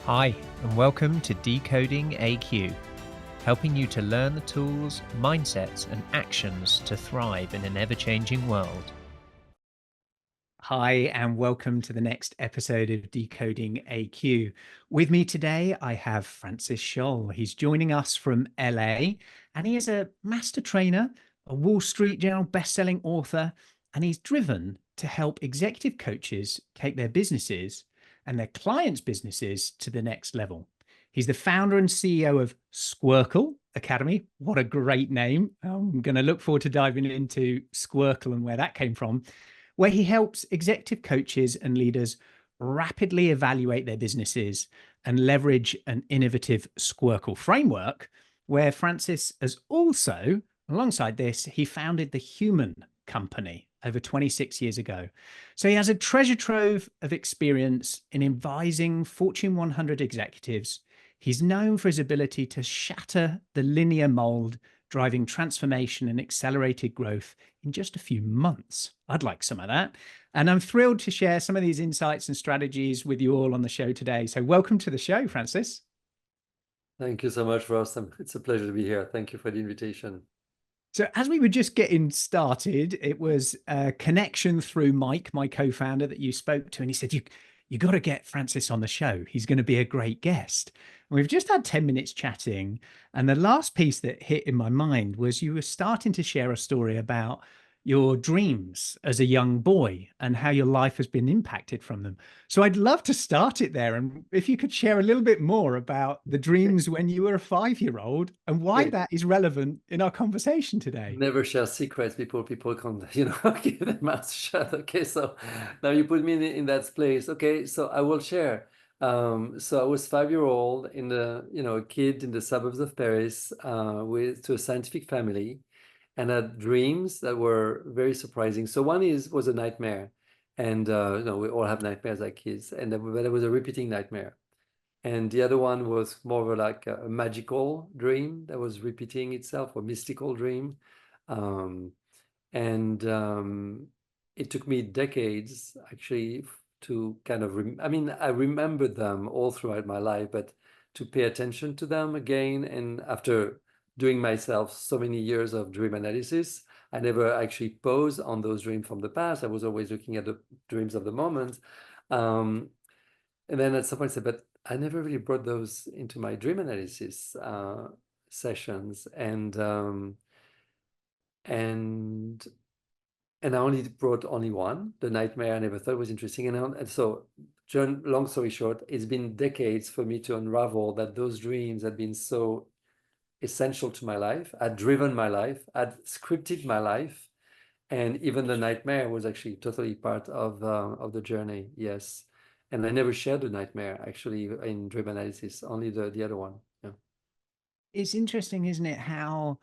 Hi, and welcome to Decoding AQ, helping you to learn the tools, mindsets, and actions to thrive in an ever-changing world. Hi, and welcome to the next episode of Decoding AQ. With me today, I have Francis Cholle. He's joining us from LA, and he is a master trainer, a Wall Street Journal best-selling author, and he's driven to help executive coaches take their businesses and their clients' businesses to the next level. He's the founder and CEO of SQUIRCLE Academy. What a great name. I'm going to look forward to diving into SQUIRCLE and where that came from, where he helps executive coaches and leaders rapidly evaluate their businesses and leverage an innovative SQUIRCLE framework, where Francis has also, alongside this, he founded the Human Company over 26 years ago. So he has a treasure trove of experience in advising Fortune 100 executives. He's known for his ability to shatter the linear mold, driving transformation and accelerated growth in just a few months. I'd like some of that. And I'm thrilled to share some of these insights and strategies with you all on the show today. So welcome to the show, Francis. Thank you so much, Ross. It's a pleasure to be here. Thank you for the invitation. So as we were just getting started, it was a connection through Mike, my co-founder, that you spoke to, and he said, you got to get Francis on the show. He's going to be a great guest. And we've just had 10 minutes chatting. And the last piece that hit in my mind was you were starting to share a story about your dreams as a young boy and how your life has been impacted from them. So I'd love to start it there. And if you could share a little bit more about the dreams when you were a 5-year-old and why that is relevant in our conversation today. Never share secrets. People can't, keep their mouths shut. Okay, so now you put me in that place. Okay, so I will share. So I was 5-year-old a kid in the suburbs of Paris, to a scientific family, and had dreams that were very surprising. So one was a nightmare, and we all have nightmares like kids, but it was a repeating nightmare. And the other one was more of like a magical dream that was repeating itself, or mystical dream. Um, and it took me decades actually to kind of, I remember them all throughout my life, but to pay attention to them again. And after doing myself so many years of dream analysis, I never actually paused on those dreams from the past. I was always looking at the dreams of the moment. And then at some point I said, but I never really brought those into my dream analysis sessions, and I only brought only one, the nightmare. I never thought was interesting, and so, long story short, it's been decades for me to unravel that those dreams had been so essential to my life, had driven my life, had scripted my life, and even the nightmare was actually totally part of the journey. Yes. And I never shared the nightmare actually in dream analysis, only the other one. Yeah. It's interesting, isn't it, how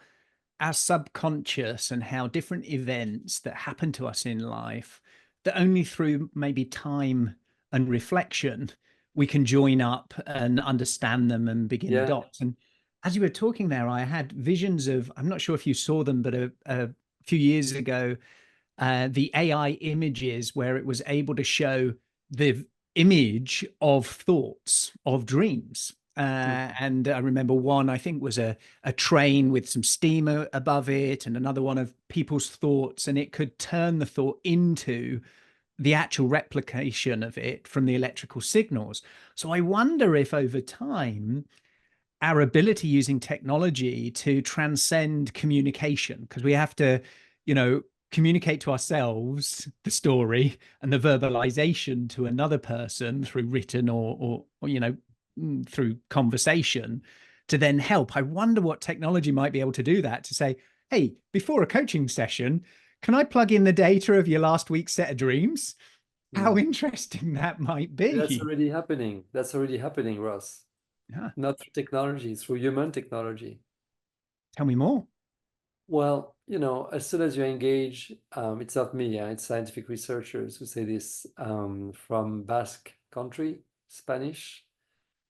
our subconscious and how different events that happen to us in life, that only through maybe time and reflection we can join up and understand them and begin the Yeah. dots. And as you were talking there, I had visions of, I'm not sure if you saw them, but a few years ago, the AI images where it was able to show the image of thoughts, of dreams. And I remember one, I think, was a train with some steam above it, and another one of people's thoughts, and it could turn the thought into the actual replication of it from the electrical signals. So I wonder if over time, our ability using technology to transcend communication, because we have to, communicate to ourselves the story and the verbalization to another person through written or through conversation to then help. I wonder what technology might be able to do that, to say, hey, before a coaching session, can I plug in the data of your last week's set of dreams? How interesting that might That's be. already happening. That's already happening, Ross. Yeah. Not through technology, through human technology. Tell me more. Well, as soon as you engage, it's not me, yeah, it's scientific researchers who say this, from Basque country, Spanish,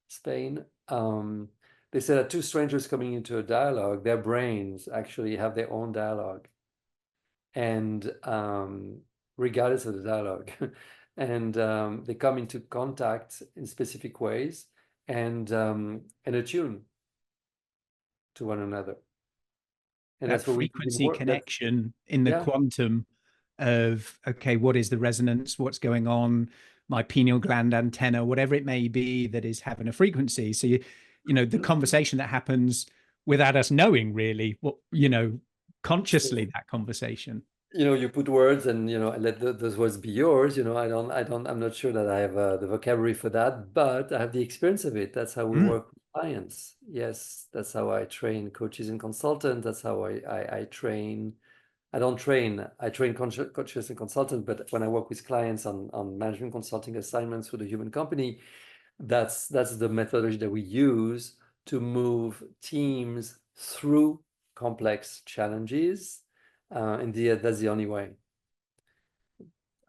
Spain. They say that two strangers coming into a dialogue, their brains actually have their own dialogue, and regardless of the dialogue, and they come into contact in specific ways, and attune to one another. And That that's what we do in frequency work. That's, connection in the yeah. quantum of, okay, what is the resonance? What's going on? My pineal gland antenna, whatever it may be that is having a frequency. So, the conversation that happens without us knowing really what, consciously So, that conversation. you put words and, I let those words be yours. I'm not sure that I have the vocabulary for that, but I have the experience of it. That's how we Mm. work with clients. Yes, that's how I train coaches and consultants. That's how I train. I don't train. I train coaches and consultants, but when I work with clients on management consulting assignments with the human company, that's the methodology that we use to move teams through complex challenges. And that's the only way.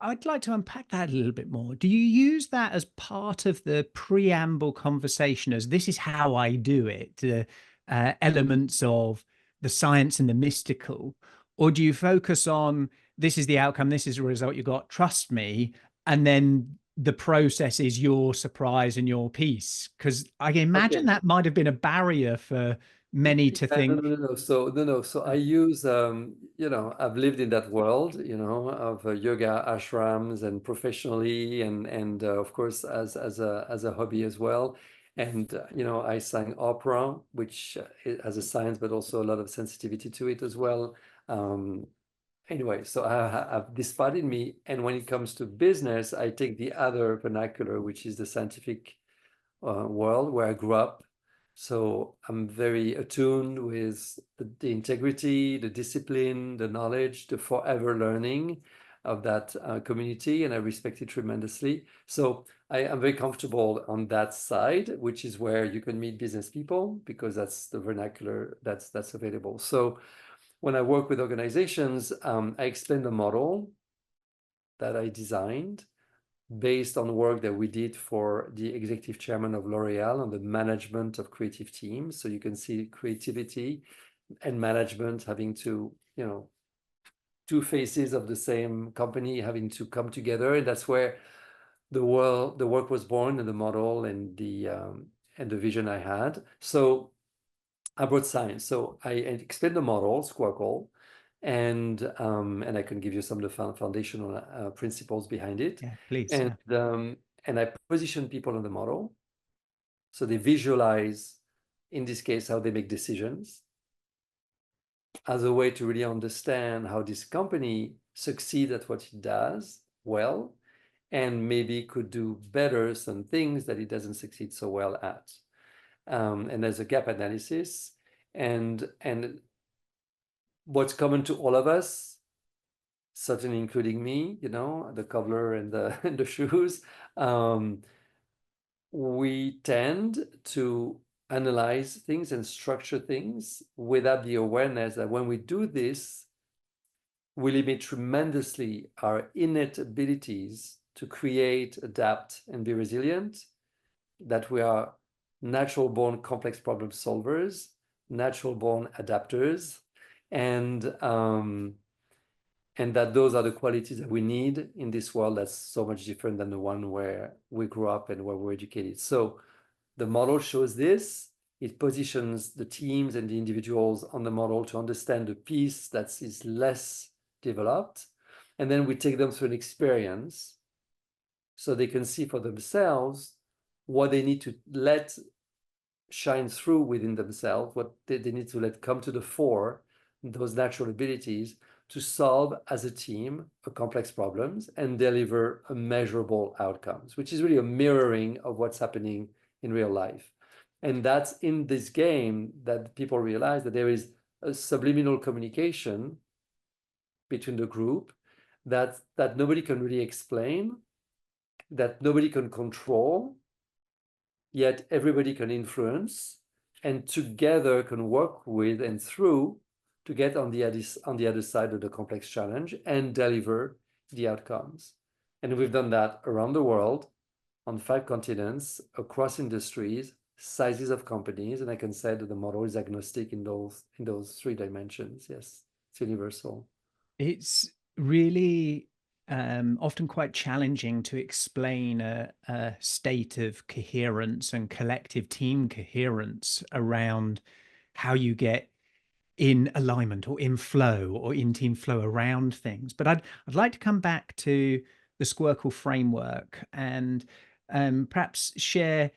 I'd like to unpack that a little bit more. Do you use that as part of the preamble conversation as this is how I do it, the elements of the science and the mystical? Or do you focus on this is the outcome, this is the result you got, trust me, and then the process is your surprise and your piece? Because I imagine Okay. that might have been a barrier for many to No, no, think. no, no. So no, no. So I use, I've lived in that world, of yoga ashrams and professionally, and of course as a hobby as well. And I sang opera, which it has a science, but also a lot of sensitivity to it as well. Um, anyway, so I have this part in me, and when it comes to business, I take the other vernacular, which is the scientific world where I grew up. So I'm very attuned with the integrity, the discipline, the knowledge, the forever learning of that community, and I respect it tremendously. So I am very comfortable on that side, which is where you can meet business people because that's the vernacular that's available. So when I work with organizations, I explain the model that I designed based on work that we did for the executive chairman of L'Oréal on the management of creative teams. So you can see creativity and management having to, two faces of the same company having to come together. And that's where the work was born, and the model and the vision I had. So I brought science. So I explained the model, SQUIRCLE, and I can give you some of the foundational principles behind it. Yeah, please. And Yeah. and I position people on the model, so they visualize, in this case, how they make decisions as a way to really understand how this company succeeds at what it does well, and maybe could do better some things that it doesn't succeed so well at. And there's a gap analysis, and what's common to all of us, certainly including me, the cobbler and the and the shoes, we tend to analyze things and structure things without the awareness that when we do this, we limit tremendously our innate abilities to create, adapt, and be resilient, that we are natural born complex problem solvers, natural born adapters, and and that those are the qualities that we need in this world that's so much different than the one where we grew up and where we're educated. So the model shows this. It positions the teams and the individuals on the model to understand the piece that is less developed. And then we take them through an experience so they can see for themselves what they need to let shine through within themselves, what they need to let come to the fore, those natural abilities to solve as a team a complex problems and deliver a measurable outcomes, which is really a mirroring of what's happening in real life. And that's in this game that people realize that there is a subliminal communication between the group that nobody can really explain, that nobody can control, yet everybody can influence, and together can work with and through to get on the other side of the complex challenge and deliver the outcomes. And we've done that around the world, on 5 continents, across industries, sizes of companies, and I can say that the model is agnostic in those 3 dimensions. Yes, it's universal. It's really often quite challenging to explain a state of coherence and collective team coherence around how you get in alignment or in flow or in team flow around things. But I'd like to come back to the SQUIRCLE framework and perhaps share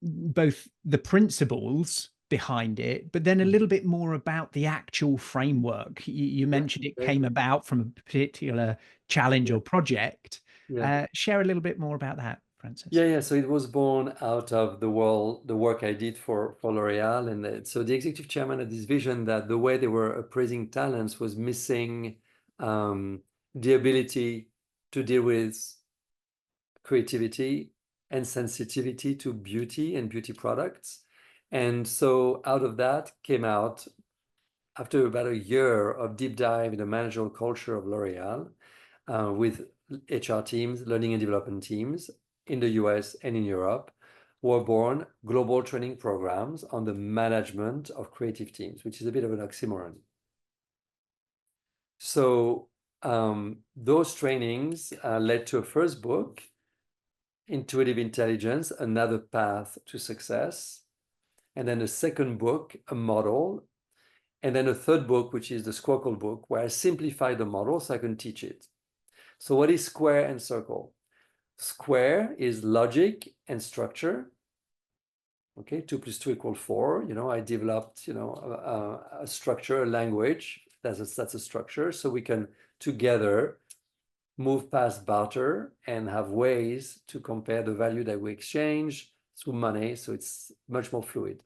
both the principles behind it, but then a little bit more about the actual framework. You Yeah, mentioned it okay. came about from a particular challenge Yeah, or project. yeah. Share a little bit more about that, Francis. Yeah, yeah. So it was born out of the work I did for L'Oréal, and so the executive chairman had this vision that the way they were appraising talents was missing the ability to deal with creativity and sensitivity to beauty and beauty products. And so out of that came out, after about a year of deep dive in the managerial culture of L'Oréal, with HR teams, learning and development teams in the US and in Europe, were born global training programs on the management of creative teams, which is a bit of an oxymoron. So those trainings led to a first book, Intuitive Intelligence, Another Path to Success, and then a second book, a model, and then a third book, which is the SQUIRCLE book, where I simplify the model so I can teach it. So what is square and circle? Square is logic and structure. Okay, 2 + 2 = 4. I developed, a structure, a language. That's a structure. So we can together move past barter and have ways to compare the value that we exchange through money. So it's much more fluid.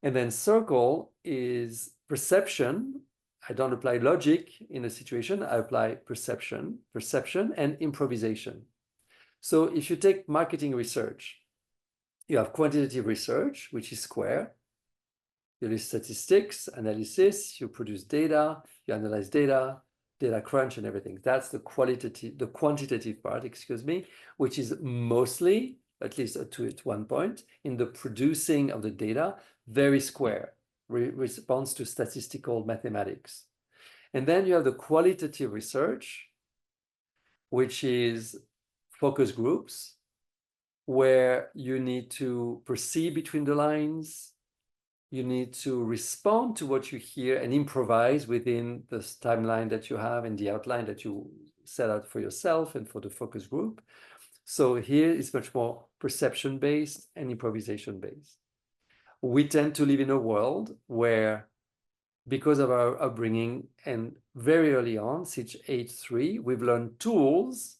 And then circle is perception. I don't apply logic in a situation. I apply perception and improvisation. So if you take marketing research, you have quantitative research, which is square. You do statistics, analysis, you produce data, you analyze data, data crunch and everything. That's the quantitative part, which is mostly, at least to one point, in the producing of the data, very square, responds to statistical mathematics. And then you have the qualitative research, which is focus groups, where you need to perceive between the lines, you need to respond to what you hear and improvise within the timeline that you have and the outline that you set out for yourself and for the focus group. So here it's much more perception-based and improvisation-based. We tend to live in a world where, because of our upbringing and very early on, since age 3, we've learned tools,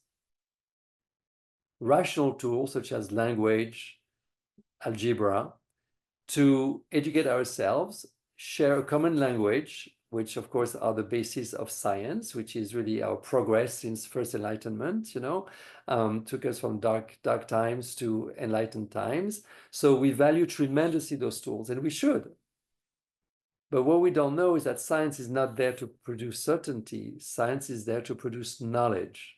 rational tools such as language, algebra, to educate ourselves, share a common language, which of course are the basis of science, which is really our progress since first enlightenment, took us from dark times to enlightened times. So we value tremendously those tools, and we should. But what we don't know is that science is not there to produce certainty. Science is there to produce knowledge.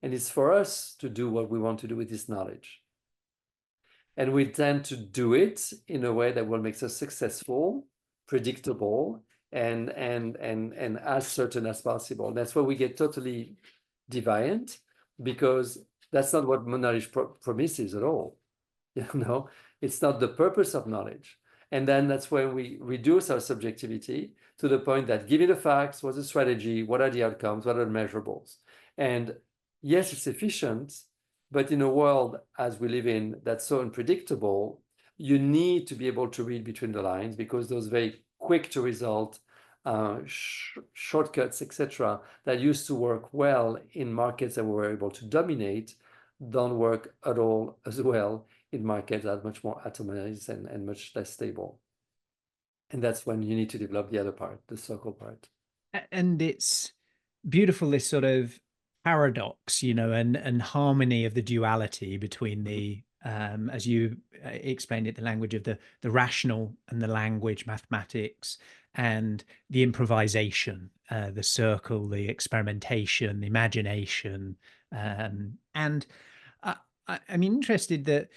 And it's for us to do what we want to do with this knowledge. And we tend to do it in a way that will make us successful, predictable, and as certain as possible. That's where we get totally deviant, because that's not what knowledge promises at all. It's not the purpose of knowledge. And then that's when we reduce our subjectivity to the point that, give me the facts, what's the strategy, what are the outcomes, what are the measurables? And yes, it's efficient, but in a world as we live in that's so unpredictable, you need to be able to read between the lines, because those very quick to result shortcuts, etc., that used to work well in markets that we were able to dominate, don't work at all as well in markets that are much more atomized and much less stable. And that's when you need to develop the other part, the circle part. And it's beautiful, this sort of paradox, and harmony of the duality between the as you explained it, the language of the rational and the language, mathematics, and the improvisation, the circle, the experimentation, the imagination. And I'm interested that,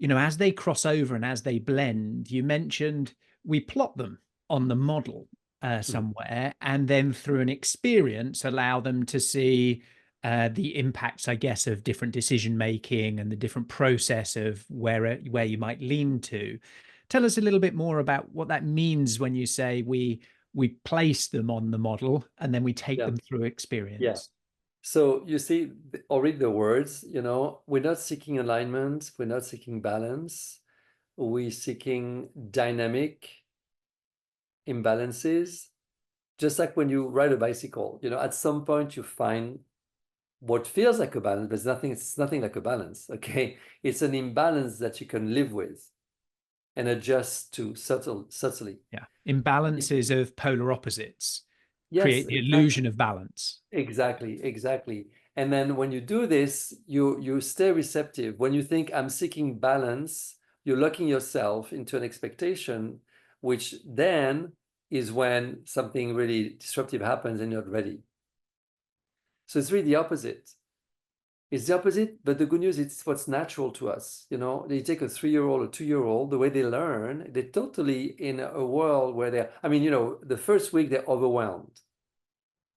as they cross over and as they blend, you mentioned we plot them on the model. Mhm. somewhere, and then through an experience allow them to see the impacts, I guess, of different decision making and the different process of where you might lean to. Tell us a little bit more about what that means when you say we place them on the model and then we take Yeah, them through yeah. experience. So you see, already the words, we're not seeking alignment, we're not seeking balance, we're seeking dynamic imbalances. Just like when you ride a bicycle, at some point you find what feels like a balance, but it's nothing like a balance. Okay. It's an imbalance that you can live with and adjust to subtly. Yeah. It- Imbalances of polar opposites yes, create the illusion exactly. of balance. Exactly. And then when you do this, you stay receptive. When you think I'm seeking balance, you're locking yourself into an expectation, which then is when something really disruptive happens and you're not ready. So it's really the opposite. It's the opposite, but the good news is it's what's natural to us. They take a 3-year-old or 2-year-old, the way they learn, they're totally in a world where the first week they're overwhelmed.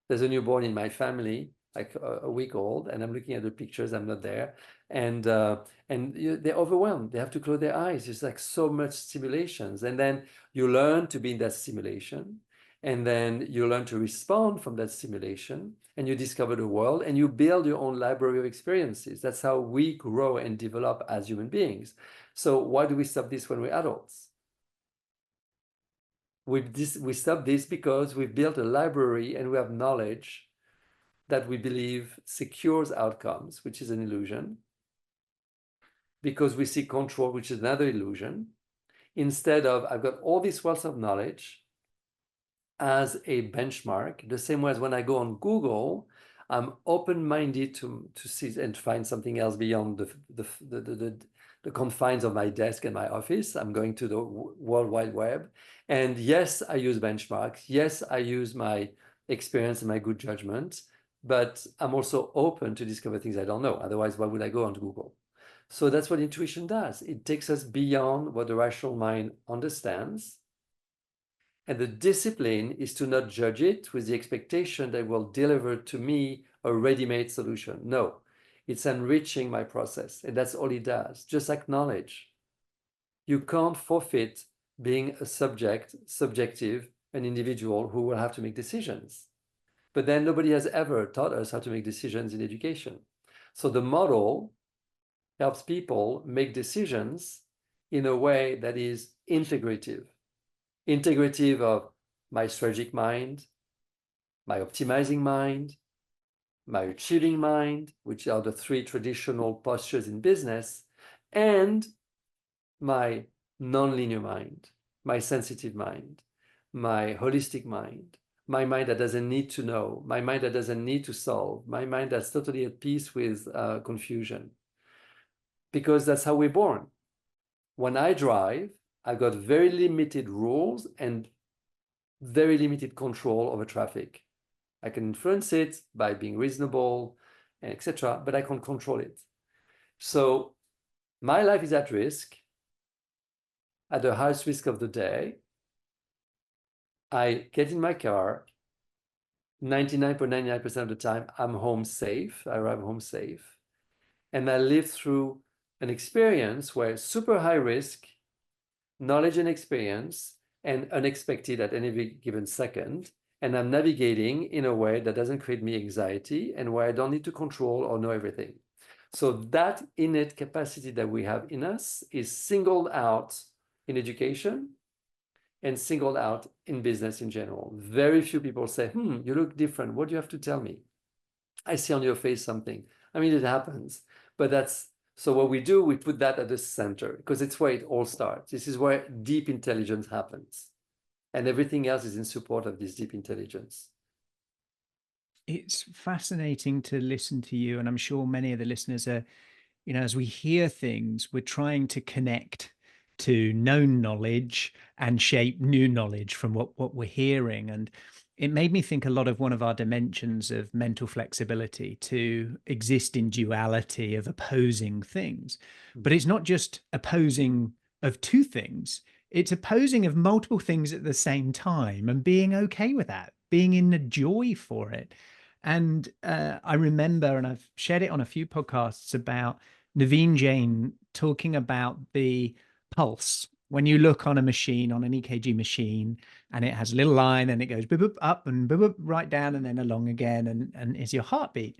There's a newborn in my family, like a week old, and I'm looking at the pictures. I'm not there, and they're overwhelmed. They have to close their eyes. There's like so much stimulations, and then you learn to be in that stimulation, and then you learn to respond from that stimulation, and you discover the world, and you build your own library of experiences. That's how we grow and develop as human beings. So why do we stop this when we're adults? We stop this because we've built a library and we have knowledge that we believe secures outcomes, which is an illusion, because we see control, which is another illusion, instead of I've got all this wealth of knowledge as a benchmark, the same way as when I go on Google, I'm open-minded to see and find something else beyond the confines of my desk and my office. I'm going to the World Wide Web. And yes, I use benchmarks. Yes, I use my experience and my good judgment, but I'm also open to discover things I don't know. Otherwise, why would I go on Google? So that's what intuition does. It takes us beyond what the rational mind understands. And the discipline is to not judge it with the expectation that it will deliver to me a ready-made solution. No, it's enriching my process. And that's all it does, just like knowledge. You can't forfeit being a subjective, an individual who will have to make decisions. But then nobody has ever taught us how to make decisions in education. So the model helps people make decisions in a way that is integrative of my strategic mind, my optimizing mind, my achieving mind, which are the 3 traditional postures in business, and my nonlinear mind, my sensitive mind, my holistic mind, my mind that doesn't need to know, my mind that doesn't need to solve, my mind that's totally at peace with confusion. Because that's how we're born. When I drive, I've got very limited rules and very limited control over traffic. I can influence it by being reasonable, etc., but I can't control it. So my life is at risk, at the highest risk of the day. I get in my car, 99.99% of the time, I'm home safe. I arrive home safe. And I live through an experience where super high risk, knowledge and experience, and unexpected at any given second. And I'm navigating in a way that doesn't create me anxiety and where I don't need to control or know everything. So that innate capacity that we have in us is singled out in education and singled out in business in general. Very few people say, you look different. What do you have to tell me? I see on your face something. I mean, it happens, but so what we do, we put that at the center because it's where it all starts. This is where deep intelligence happens. And everything else is in support of this deep intelligence. It's fascinating to listen to you, and I'm sure many of the listeners are, as we hear things, we're trying to connect to known knowledge and shape new knowledge from what we're hearing. And it made me think a lot of one of our dimensions of mental flexibility to exist in duality of opposing things. But it's not just opposing of two things, It's opposing of multiple things at the same time and being okay with that, being in the joy for it. And I remember, and I've shared it on a few podcasts, about Naveen Jain talking about the pulse. When you look on a machine, on an EKG machine, and it has a little line and it goes boop, boop, up and boop, boop, right down and then along again, and is your heartbeat.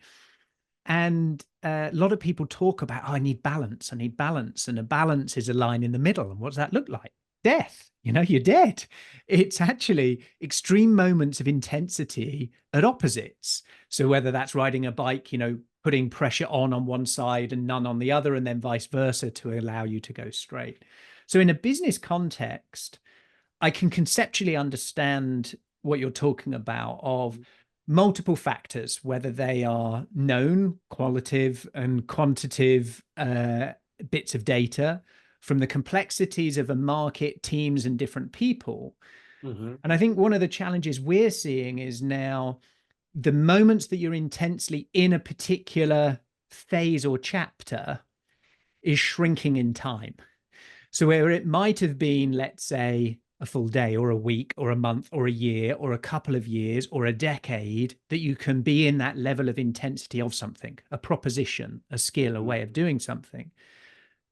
And a lot of people talk about, oh, I need balance. I need balance. And a balance is a line in the middle. And what does that look like? Death. You know, you're dead. It's actually extreme moments of intensity at opposites. So whether that's riding a bike, you know, putting pressure on one side and none on the other, and then vice versa to allow you to go straight. So in a business context, I can conceptually understand what you're talking about of multiple factors, whether they are known, qualitative and quantitative bits of data, from the complexities of a market, teams, and different people. Mm-hmm. And I think one of the challenges we're seeing is now the moments that you're intensely in a particular phase or chapter is shrinking in time. So where it might have been, let's say, a full day or a week or a month or a year or a couple of years or a decade, that you can be in that level of intensity of something, a proposition, a skill, a way of doing something,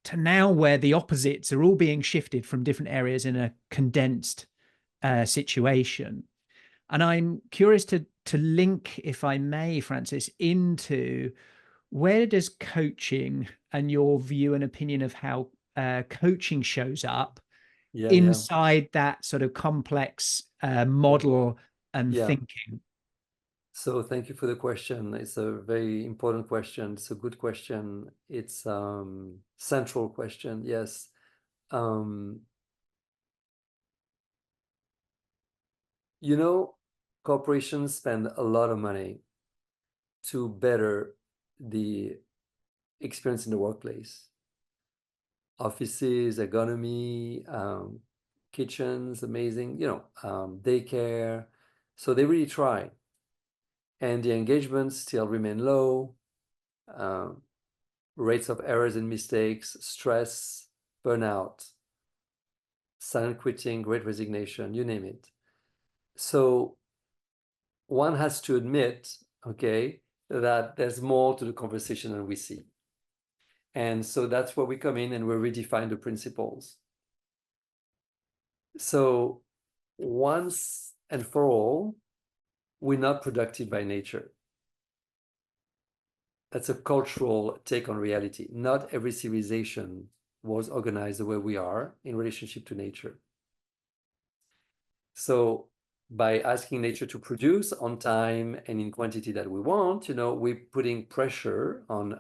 to now where the opposites are all being shifted from different areas in a condensed situation. And I'm curious to link, if I may, Francis, into where does coaching and your view and opinion of how coaching shows up inside that sort of complex model and thinking? So thank you for the question. It's a very important question. It's a good question. It's central question. Yes. You know, corporations spend a lot of money to better the experience in the workplace. Offices, ergonomy, kitchens, amazing, daycare. So they really try. And the engagements still remain low. Rates of errors and mistakes, stress, burnout, silent quitting, great resignation, you name it. So one has to admit, okay, that there's more to the conversation than we see. And so that's where we come in and we redefine the principles. So once and for all, we're not productive by nature. That's a cultural take on reality. Not every civilization was organized the way we are in relationship to nature. So by asking nature to produce on time and in quantity that we want, we're putting pressure on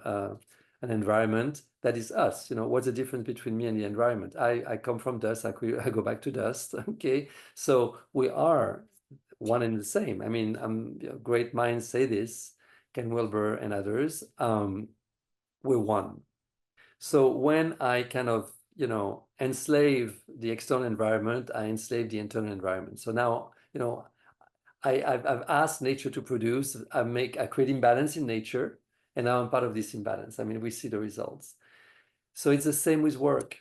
an environment that is us. What's the difference between me and the environment? I come from dust, I go back to dust. Okay, so we are one and the same. I mean, great minds say this, Ken Wilber and others. We're one. So when I kind of enslave the external environment, I enslave the internal environment. So now I've asked nature to produce. I create imbalance in nature, and now I'm part of this imbalance. I mean, we see the results. So it's the same with work.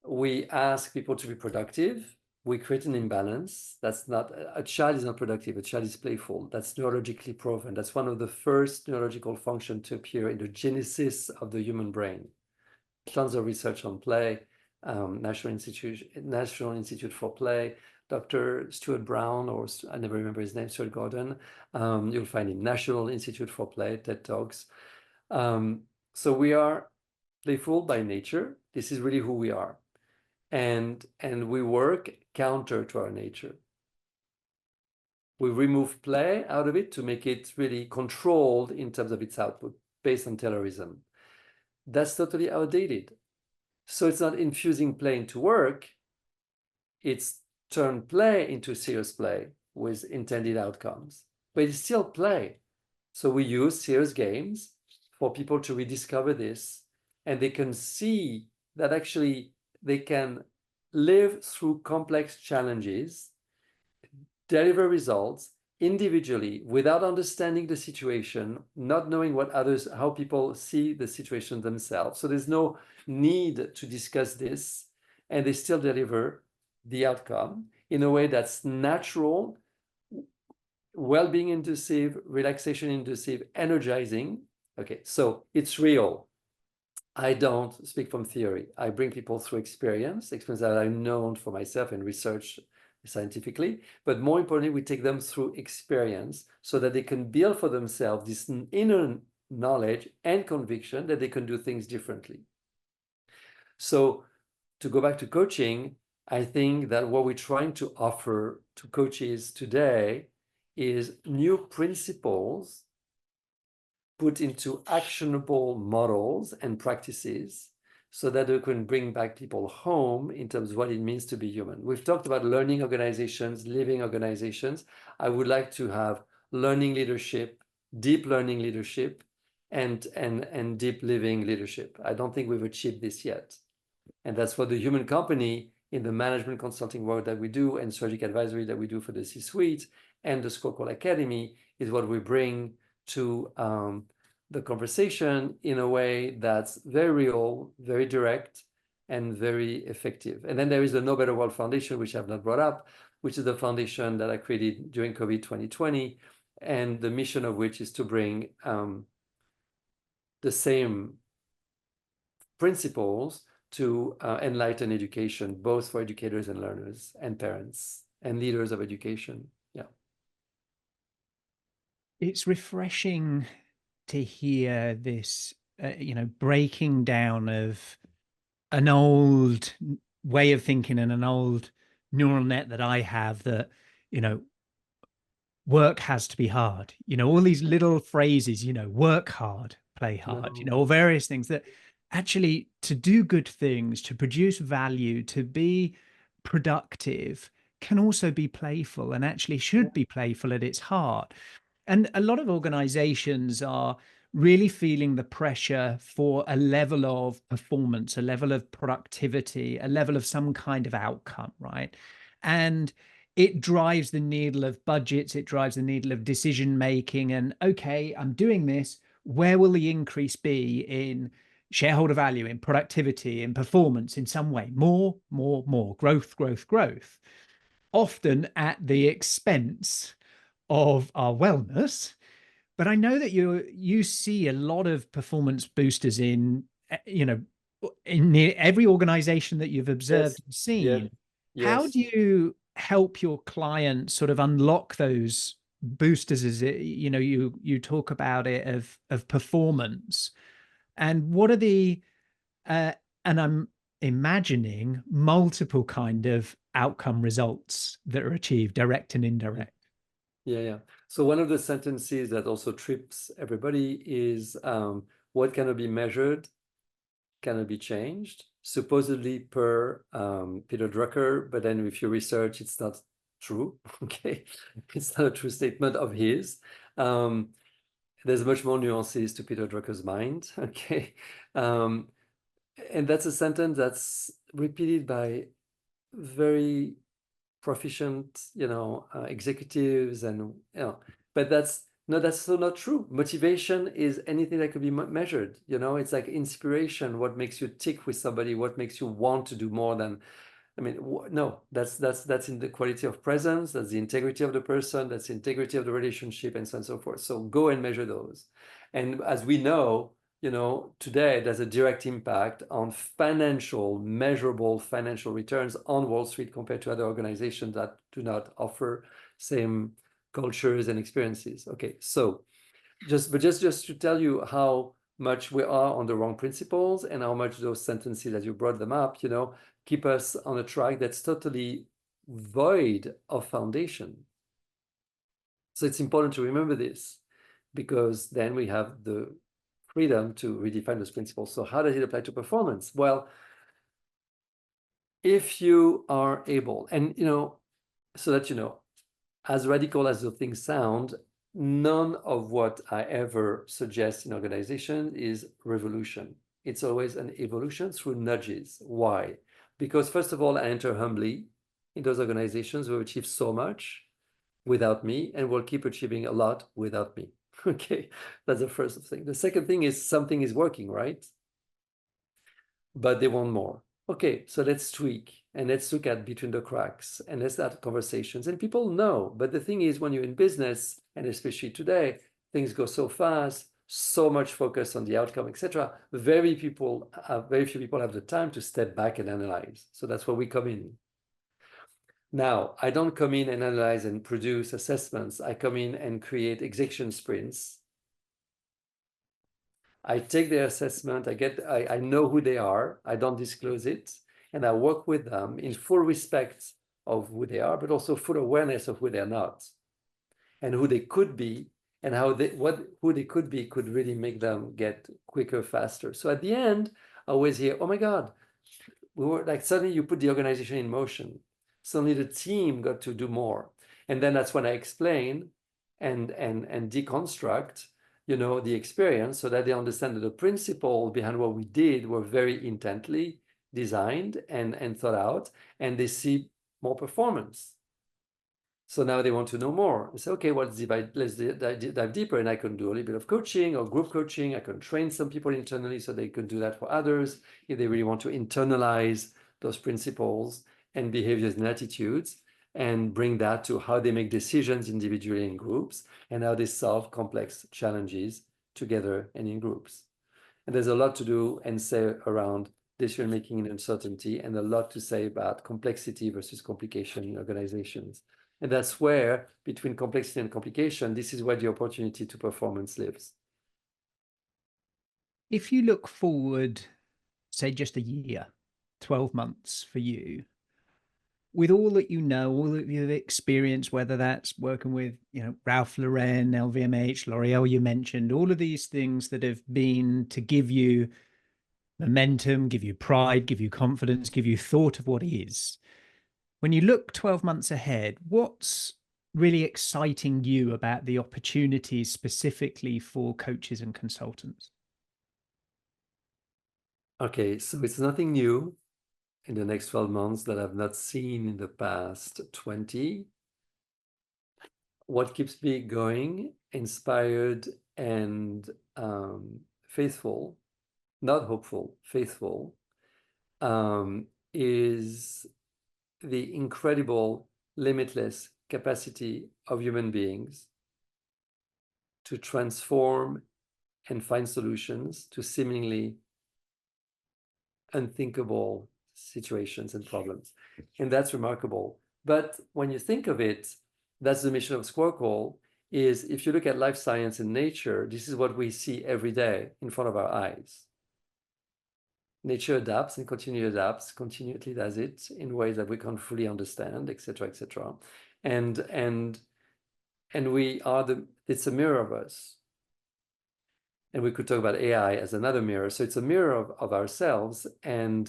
We ask people to be productive. We create an imbalance. That's not, a child is not productive. A child is playful. That's neurologically proven. That's one of the first neurological functions to appear in the genesis of the human brain. Tons of research on play, National Institute for Play, Dr. Stuart Brown, or I never remember his name, Stuart Gordon. You'll find him, National Institute for Play, TED Talks. So we are playful by nature. This is really who we are. And we work counter to our nature. We remove play out of it to make it really controlled in terms of its output based on Taylorism. That's totally outdated. So it's not infusing play into work. It's turned play into serious play with intended outcomes. But it's still play. So we use serious games for people to rediscover this. And they can see that actually they can live through complex challenges, deliver results individually without understanding the situation, not knowing how people see the situation themselves. So there's no need to discuss this. and they still deliver the outcome in a way that's natural, well-being inducive, relaxation inducive, energizing. Okay, so it's real. I don't speak from theory. I bring people through experience that I've known for myself and research scientifically. But more importantly, we take them through experience so that they can build for themselves this inner knowledge and conviction that they can do things differently. So to go back to coaching, I think that what we're trying to offer to coaches today is new principles put into actionable models and practices so that we can bring back people home in terms of what it means to be human. We've talked about learning organizations, living organizations. I would like to have learning leadership, deep learning leadership, and deep living leadership. I don't think we've achieved this yet. And that's what the human company in the management consulting work that we do and strategic advisory that we do for the C-suite and the SQUIRCLE Academy is what we bring to the conversation in a way that's very real, very direct, and very effective. And then there is the No Better World Foundation, which I've not brought up, which is the foundation that I created during COVID 2020, and the mission of which is to bring the same principles to enlighten education, both for educators and learners and parents and leaders of education. Yeah. It's refreshing to hear this, breaking down of an old way of thinking and an old neural net that I have that, work has to be hard. All these little phrases, work hard, play hard, all various things that actually to do good things, to produce value, to be productive can also be playful and actually should be playful at its heart. And a lot of organizations are really feeling the pressure for a level of performance, a level of productivity, a level of some kind of outcome, right? And it drives the needle of budgets, it drives the needle of decision making. And okay, I'm doing this. Where will the increase be in shareholder value, in productivity, in performance, in some way? More, growth, growth, growth. Often at the expense of our wellness. But I know that you see a lot of performance boosters in every organization that you've observed and seen. Yes. How do you help your clients sort of unlock those boosters? As you talk about it of performance, and what are the and I'm imagining multiple kind of outcome results that are achieved, direct and indirect. Yeah. So one of the sentences that also trips everybody is what cannot be measured cannot be changed, supposedly per Peter Drucker, but then if you research, it's not true. Okay, it's not a true statement of his. There's much more nuances to Peter Drucker's mind. Okay, and that's a sentence that's repeated by very proficient, executives, and but that's so not true. Motivation is anything that could be measured. It's like inspiration. What makes you tick with somebody? What makes you want to do more than? No, that's in the quality of presence. That's the integrity of the person. That's the integrity of the relationship, and so on and so forth. So go and measure those. And as we know, today there's a direct impact on measurable financial returns on Wall Street compared to other organizations that do not offer same cultures and experiences. Okay, so just to tell you how much we are on the wrong principles and how much those sentences, as you brought them up, keep us on a track that's totally void of foundation. So it's important to remember this, because then we have the freedom to redefine those principles. So how does it apply to performance? Well, if you are able, and so that as radical as the things sound, none of what I ever suggest in organization is revolution. It's always an evolution through nudges. Why? Because first of all, I enter humbly in those organizations who achieve so much without me and will keep achieving a lot without me. Okay, that's the first thing. The second thing is something is working, right? But they want more. okay, so let's tweak and let's look at between the cracks and let's have conversations. And people know. But the thing is, when you're in business, and especially today, things go so fast, so much focus on the outcome, etc. Very few people have the time to step back and analyze. So that's where we come in. Now, I don't come in and analyze and produce assessments. I come in and create execution sprints. I take their assessment, I know who they are, I don't disclose it, and I work with them in full respect of who they are, but also full awareness of who they're not and who they could be, and who they could be could really make them get quicker, faster. So at the end, I always hear, oh my God, we were like, suddenly you put the organization in motion. Suddenly the team got to do more. And then that's when I explain and deconstruct, the experience, so that they understand that the principle behind what we did were very intently designed and thought out, and they see more performance. So now they want to know more. They say, okay, well, let's dive deeper, and I can do a little bit of coaching or group coaching. I can train some people internally so they can do that for others if they really want to internalize those principles and behaviors and attitudes, and bring that to how they make decisions individually in groups and how they solve complex challenges together and in groups. And there's a lot to do and say around decision making and uncertainty, and a lot to say about complexity versus complication in organizations. And that's where, between complexity and complication, this is where the opportunity to performance lives. If you look forward, say just a year, 12 months for you, with all that you know, all that you've experienced, whether that's working with, Ralph Lauren, LVMH, L'Oreal, you mentioned, all of these things that have been to give you momentum, give you pride, give you confidence, give you thought of what is. When you look 12 months ahead, what's really exciting you about the opportunities specifically for coaches and consultants? Okay, so it's nothing new in the next 12 months that I've not seen in the past 20. What keeps me going, inspired, and faithful, not hopeful, faithful, is the incredible, limitless capacity of human beings to transform and find solutions to seemingly unthinkable situations and problems. And that's remarkable. But when you think of it, that's the mission of SQUIRCLE, is if you look at life science and nature, this is what we see every day in front of our eyes. Nature adapts and continually does it in ways that we can't fully understand, etc., etc. And we are it's a mirror of us. And we could talk about AI as another mirror. So it's a mirror of ourselves, and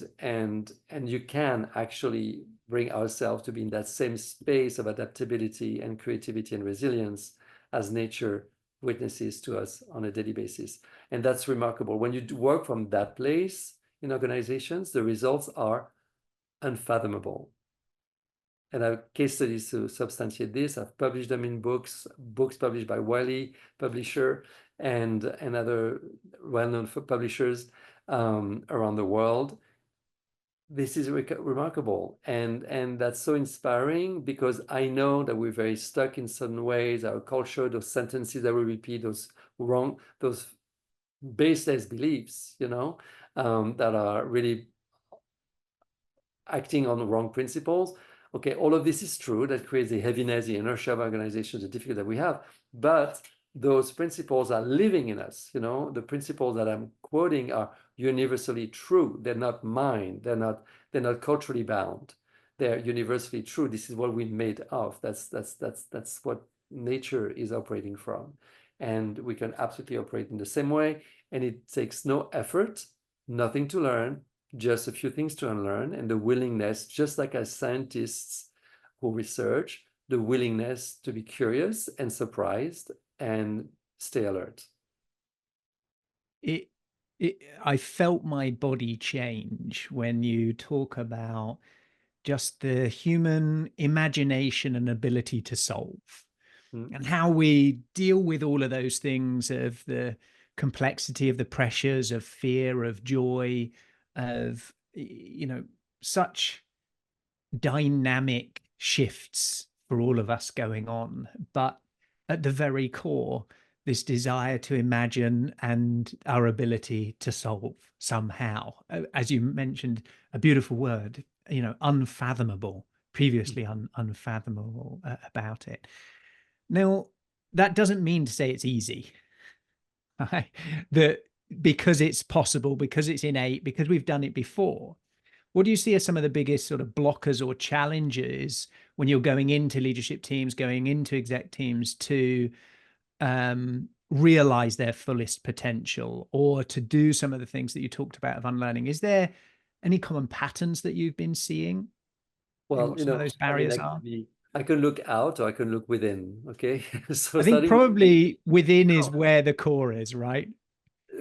you can actually bring ourselves to be in that same space of adaptability and creativity and resilience as nature witnesses to us on a daily basis. And that's remarkable. When you work from that place in organizations, the results are unfathomable. And I have case studies to substantiate this. I've published them in books published by Wiley Publisher and other well-known publishers around the world. This is remarkable, and that's so inspiring, because I know that we're very stuck in certain ways. Our culture, those sentences that we repeat, those baseless beliefs, that are really acting on the wrong principles. Okay, all of this is true. That creates the heaviness, the inertia of organizations, the difficulty that we have. But those principles are living in us. The principles that I'm quoting are universally true. They're not mine. They're not culturally bound. They're universally true. This is what we're made of. That's what nature is operating from. And we can absolutely operate in the same way. And it takes no effort, nothing to learn, just a few things to unlearn, and the willingness, just like as scientists who research, the willingness to be curious and surprised and stay alert. I felt my body change when you talk about just the human imagination and ability to solve, and how we deal with all of those things, of the complexity, of the pressures, of fear, of joy, of you know, such dynamic shifts for all of us going on, but at the very core, this desire to imagine and our ability to solve somehow. As you mentioned, a beautiful word, unfathomable, previously unfathomable about it. Now, that doesn't mean to say it's easy. Right? That because it's possible, because it's innate, because we've done it before. What do you see as some of the biggest sort of blockers or challenges when you're going into leadership teams, going into exec teams to realize their fullest potential, or to do some of the things that you talked about of unlearning? Is there any common patterns that you've been seeing in Well, what some of those I mean, barriers are? I can look out or I can look within. Okay. So I think starting with, probably within is where the core is, right?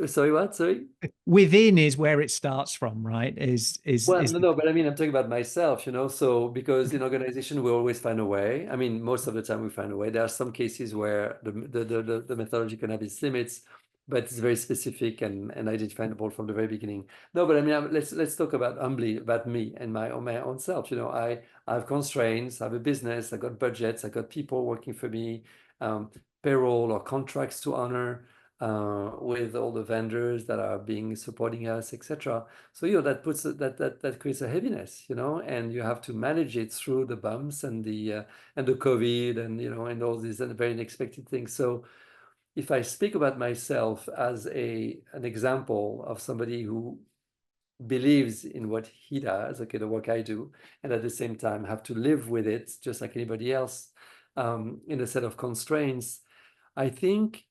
sorry, what? Sorry. Within is where it starts from, right? Well, Is no, the no, but I mean, I'm talking about myself, so because in organization, we always find a way. I mean, most of the time we find a way. There are some cases where the methodology can have its limits, but it's very specific and identifiable from the very beginning. No, but I mean, let's talk about humbly about me and my own self. I have constraints, I have a business, I got budgets, I got people working for me, payroll or contracts to honor, with all the vendors that are being supporting us, etc. So that creates a heaviness, and you have to manage it through the bumps and the COVID and all these and very unexpected things. So if I speak about myself as an example of somebody who believes in what he does, okay, the work I do, and at the same time have to live with it just like anybody else, in a set of constraints, I think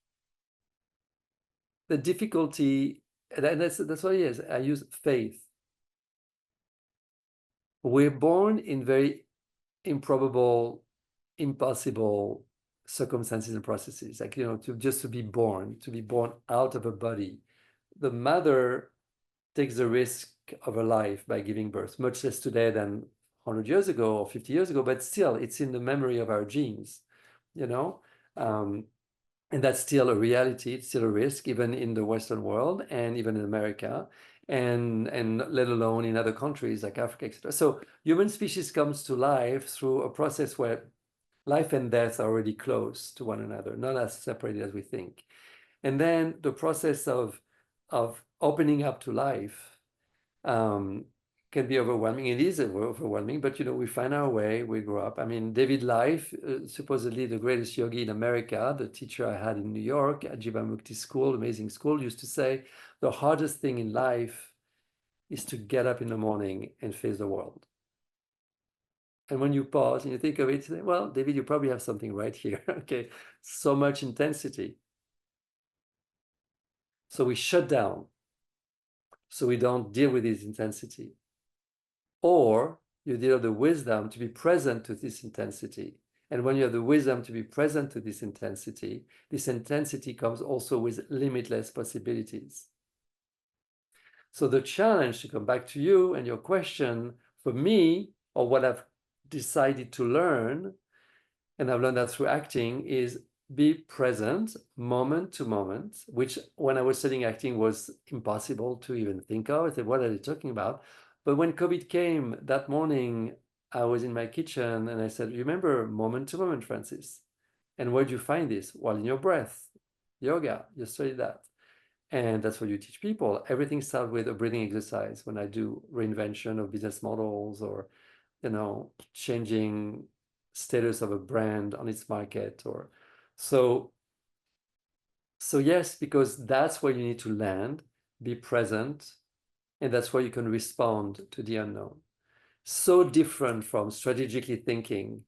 the difficulty, and that's what it is. I use faith. We're born in very improbable, impossible circumstances and processes. Like, to be born out of a body. The mother takes the risk of her life by giving birth, much less today than 100 years ago or 50 years ago, but still, it's in the memory of our genes, you know? And that's still a reality. It's still a risk, even in the Western world and even in America, and let alone in other countries like Africa, etc. So human species comes to life through a process where life and death are already close to one another, not as separated as we think. And then the process of opening up to life, can be overwhelming. It is overwhelming, but we find our way, we grow up. I mean, David Life, supposedly the greatest yogi in America, the teacher I had in New York at Jivamukti School, amazing school, used to say, the hardest thing in life is to get up in the morning and face the world. And when you pause and you think of it, you say, well, David, you probably have something right here. Okay, so much intensity. So we shut down, so we don't deal with this intensity. Or you develop the wisdom to be present to this intensity. And when you have the wisdom to be present to this intensity comes also with limitless possibilities. So the challenge, to come back to you and your question, for me, or what I've decided to learn, and I've learned that through acting, is be present moment to moment, which when I was studying acting was impossible to even think of. I said, what are they talking about? But when COVID came that morning, I was in my kitchen and I said, remember moment to moment, Francis. And where'd you find this? Well, in your breath, yoga, you study that. And that's what you teach people. Everything starts with a breathing exercise when I do reinvention of business models or, changing status of a brand on its market. Or so yes, because that's where you need to land, be present, and that's where you can respond to the unknown. So different from strategically thinking,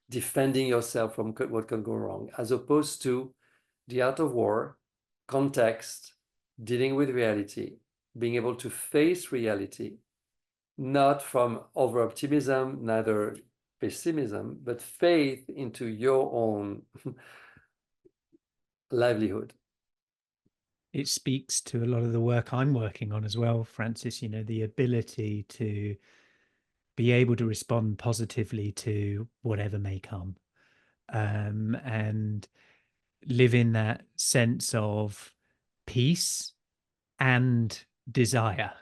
defending yourself from what can go wrong, as opposed to the art of war, context, dealing with reality, being able to face reality, not from over optimism, neither pessimism, but faith into your own livelihood. It speaks to a lot of the work I'm working on as well, Francis, the ability to be able to respond positively to whatever may come, and live in that sense of peace and desire.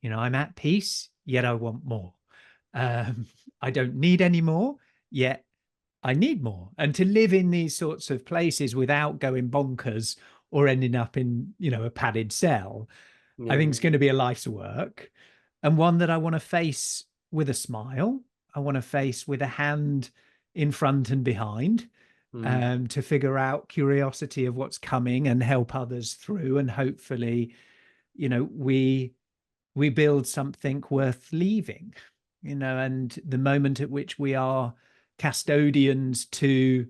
I'm at peace, yet I want more. Um, I don't need any more, yet I need more. And to live in these sorts of places without going bonkers or ending up in, a padded cell, I Yeah. think it's going to be a life's work, and one that I want to face with a smile. I want to face with a hand in front and behind, Mm, to figure out curiosity of what's coming and help others through. And hopefully, we build something worth leaving, and the moment at which we are custodians to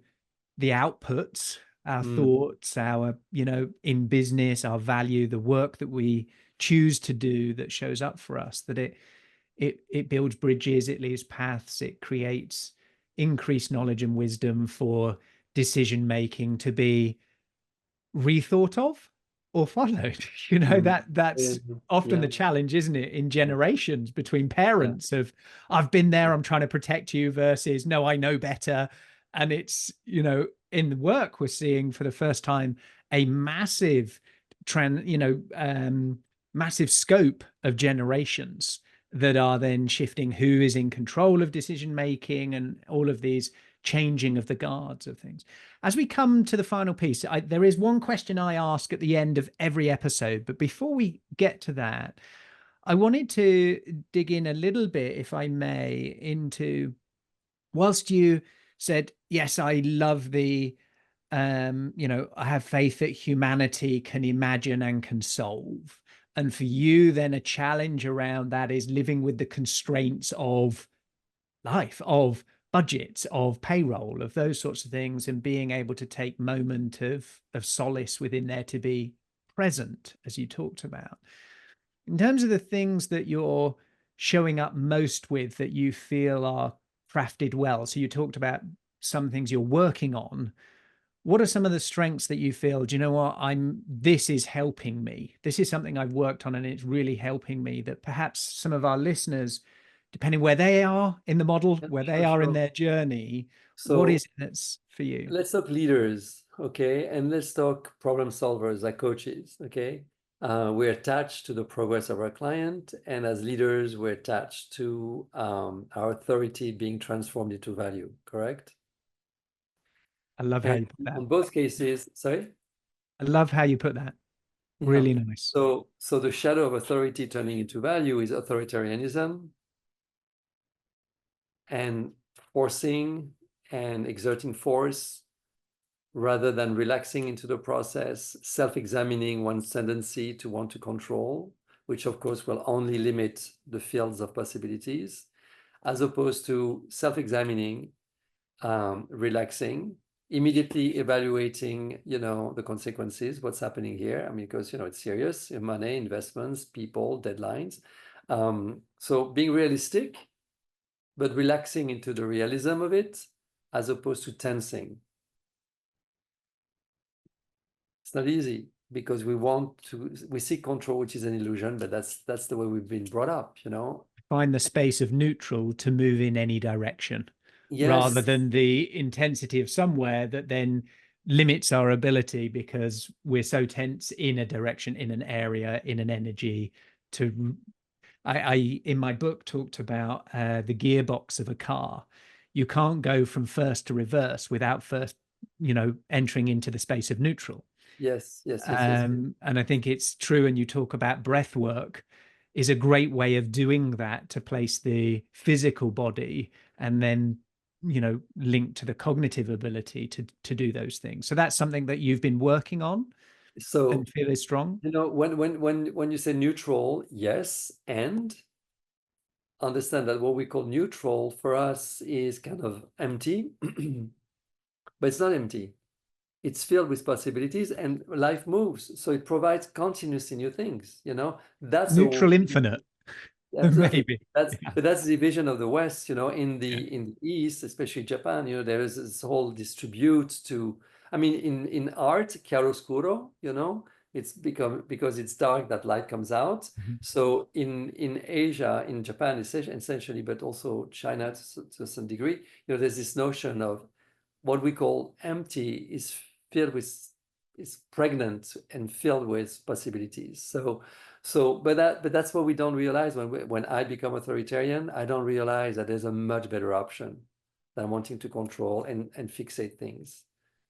the outputs, our mm, thoughts, our, in business, our value, the work that we choose to do that shows up for us, that it builds bridges, it leaves paths, it creates increased knowledge and wisdom for decision making to be rethought of or followed. mm. That's often Yeah, the challenge, isn't it, in yeah, generations between yeah. parents of, I've been there, I'm trying to protect you, versus, no, I know better. And it's, in the work, we're seeing for the first time a massive massive scope of generations that are then shifting who is in control of decision making, and all of these changing of the guards of things. As we come to the final piece, there is one question I ask at the end of every episode, but before we get to that, I wanted to dig in a little bit, if I may, into, whilst you said, yes, I love the, I have faith that humanity can imagine and can solve. And for you, then a challenge around that is living with the constraints of life, of budgets, of payroll, of those sorts of things, and being able to take moment of solace within there to be present, as you talked about. In terms of the things that you're showing up most with that you feel are crafted well, so you talked about some things you're working on. What are some of the strengths that you feel, do you know what, this is helping me, this is something I've worked on and it's really helping me, that perhaps some of our listeners, depending where they are in the model, Yeah, where they sure, are in sure. their journey, what So is it that's for you? let's talk leaders, okay? And let's talk problem solvers like coaches, okay? We're attached to the progress of our client, and as leaders, we're attached to our authority being transformed into value, correct? I love how And you put that. on both cases, sorry? I love how you put that. Yeah. Really nice. So the shadow of authority turning into value is authoritarianism and forcing and exerting force rather than relaxing into the process, self-examining one's tendency to want to control, which of course will only limit the fields of possibilities, as opposed to self-examining, relaxing, immediately evaluating, the consequences, what's happening here. I mean, because, it's serious, money, investments, people, deadlines. So being realistic, but relaxing into the realism of it, as opposed to tensing. It's not easy because we seek control, which is an illusion, but that's the way we've been brought up. Find the space of neutral to move in any direction, rather Yes, than the intensity of somewhere that then limits our ability because we're so tense in a direction, in an area, in an energy. To I in my book talked about the gearbox of a car. You can't go from first to reverse without first, entering into the space of neutral. yes, yes, yes, yes. And I think it's true. And you talk about breath work is a great way of doing that, to place the physical body and then, link to the cognitive ability to do those things. So that's something that you've been working on So, and feel is strong. when you say neutral, yes, and understand that what we call neutral for us is kind of empty, but it's not empty. It's filled with possibilities and life moves. So it provides continuous new things. That's the whole Neutral infinite, Absolutely. maybe. That's Yeah. but that's the vision of the West, in Yeah. the East, especially Japan, there is this whole distribute to, I mean, in art, chiaroscuro, it's become because it's dark that light comes out. Mhm. So in Asia, in Japan essentially, but also China to some degree, there's this notion of what we call empty is pregnant and filled with possibilities. So So, but that's what we don't realize when I become authoritarian. I don't realize that there's a much better option than wanting to control and fixate things.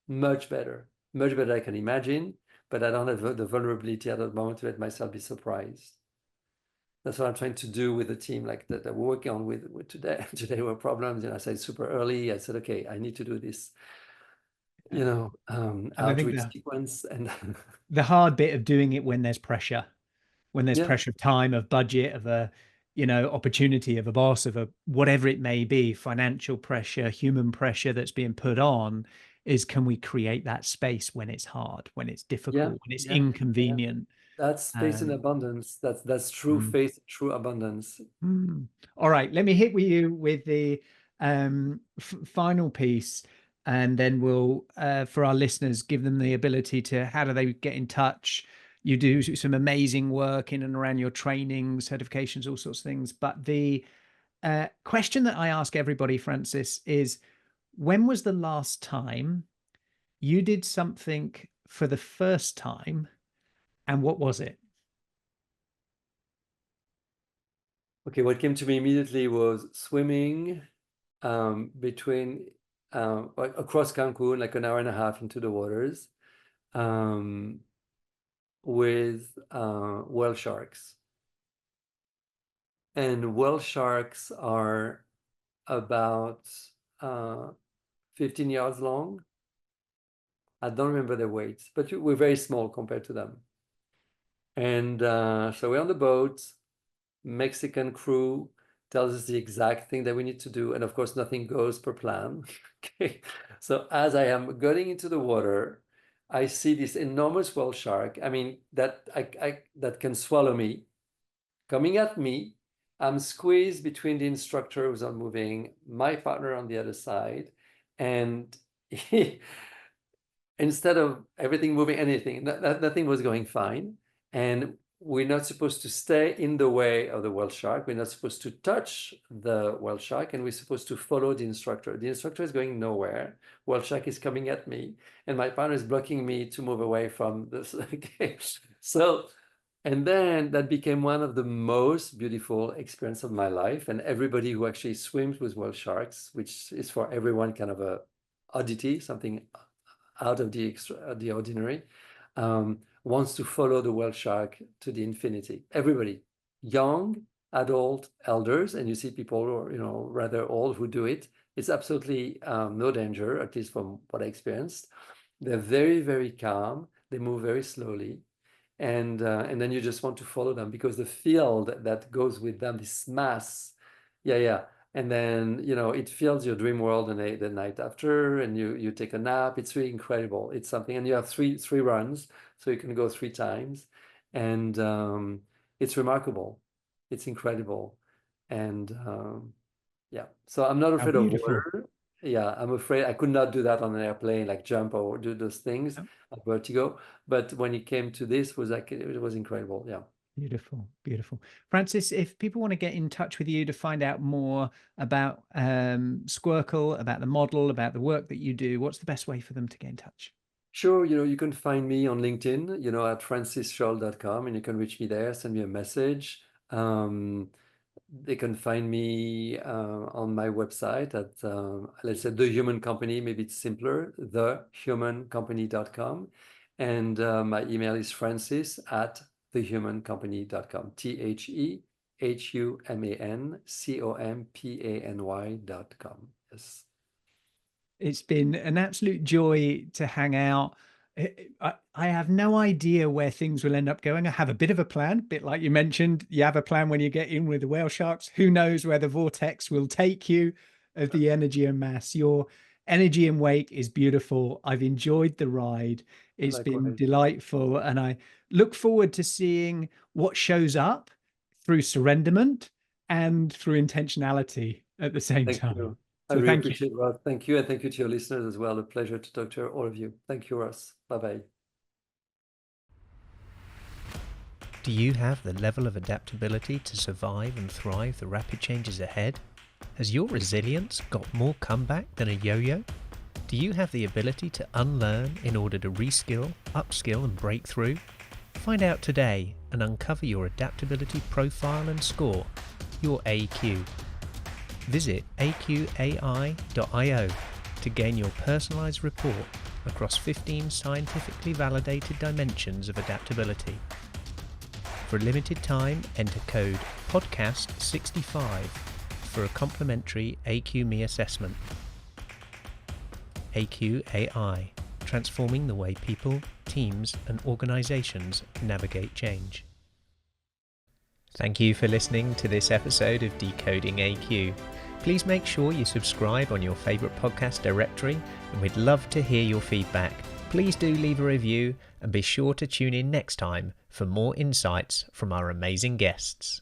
Much better I can imagine, but I don't have the vulnerability at that moment to let myself be surprised. That's what I'm trying to do with the team, like that we're working on with today. Today were problems, and I said super early. I said, okay, I need to do this, And I think outreach sequence, and the hard bit of doing it when there's pressure, yeah, of time, of budget, of a, opportunity, of a boss, of a whatever it may be, financial pressure, human pressure that's being put on, is can we create that space when it's hard, when it's yeah, difficult, when it's yeah, yeah. inconvenient? That's faith in Um, abundance. That's true mm. faith, true abundance. All right, let me hit with you with the final piece, and then we'll, for our listeners, give them the ability to how do they get in touch. You do some amazing work in and around your training, certifications, all sorts of things. But the question that I ask everybody, Francis, is when was the last time you did something for the first time, and what was it? Okay, what came to me immediately was swimming between like across Cancun, like an hour and a half into the waters, um, with whale sharks. And whale sharks are about uh, 15 yards long. I don't remember their weights, but we're very small compared to them. And so we're on the boat. Mexican crew tells us the exact thing that we need to do, and of course, nothing goes per plan. Okay, so as I am getting into the water, I see this enormous whale shark. I mean, that can swallow me, coming at me. I'm squeezed between the instructor who's not moving, my partner on the other side, and he, instead of everything moving, anything, nothing was going fine. And we're not supposed to stay in the way of the whale shark. We're not supposed to touch the whale shark, and we're supposed to follow the instructor. The instructor is going nowhere. Whale shark is coming at me, and my partner is blocking me to move away from this. Okay, so and then that became one of the most beautiful experience of my life. And everybody who actually swims with whale sharks, which is for everyone kind of a oddity, something out of the ordinary, wants to follow the whale shark to the infinity. Everybody, young, adult, elders, and you see people who are, rather old who do it. It's absolutely no danger, at least from what I experienced. They're very, very calm. They move very slowly, and then you just want to follow them because the field that goes with them, this mass, yeah, and then it fills your dream world the night after, and you take a nap. It's really incredible. It's something, and you have three runs, so you can go 3 times, and it's remarkable. It's incredible, and yeah. So I'm not How afraid of beautiful. water. Yeah, I'm afraid I could not do that on an airplane, like jump or do those things, vertigo. But when it came to this, was like it was incredible. Yeah. Beautiful, beautiful. Francis, if people want to get in touch with you to find out more about SQUIRCLE, about the model, about the work that you do, what's the best way for them to get in touch? Sure, you can find me on LinkedIn, at francisscholle.com, and you can reach me there, send me a message. They can find me on my website at, let's say, The Human Company. Maybe it's simpler, thehumancompany.com. And my email is francis@thehumancompany.com, ThehumanCompany.com. Yes. It's been an absolute joy to hang out. I have no idea where things will end up going. I have a bit of a plan, a bit like you mentioned. You have a plan when you get in with the whale sharks. Who knows where the vortex will take you of the energy and mass? Your energy and wake is beautiful. I've enjoyed the ride. It's been Likewise. delightful. And I look forward to seeing what shows up through surrenderment and through intentionality at the same Thank time. you. I So really thank you. appreciate it, Ross. Thank you. And thank you to your listeners as well. A pleasure to talk to all of you. Thank you, Ross. Bye-bye. Do you have the level of adaptability to survive and thrive the rapid changes ahead? Has your resilience got more comeback than a yo-yo? Do you have the ability to unlearn in order to reskill, upskill and break through? Find out today and uncover your adaptability profile and score, your AQ. Visit AQai.io to gain your personalized report across 15 scientifically validated dimensions of adaptability. For a limited time, enter code PODCAST65 for a complimentary AQME assessment. AQai, transforming the way people, teams, and organizations navigate change. Thank you for listening to this episode of Decoding AQ. Please make sure you subscribe on your favorite podcast directory, and we'd love to hear your feedback. Please do leave a review and be sure to tune in next time for more insights from our amazing guests.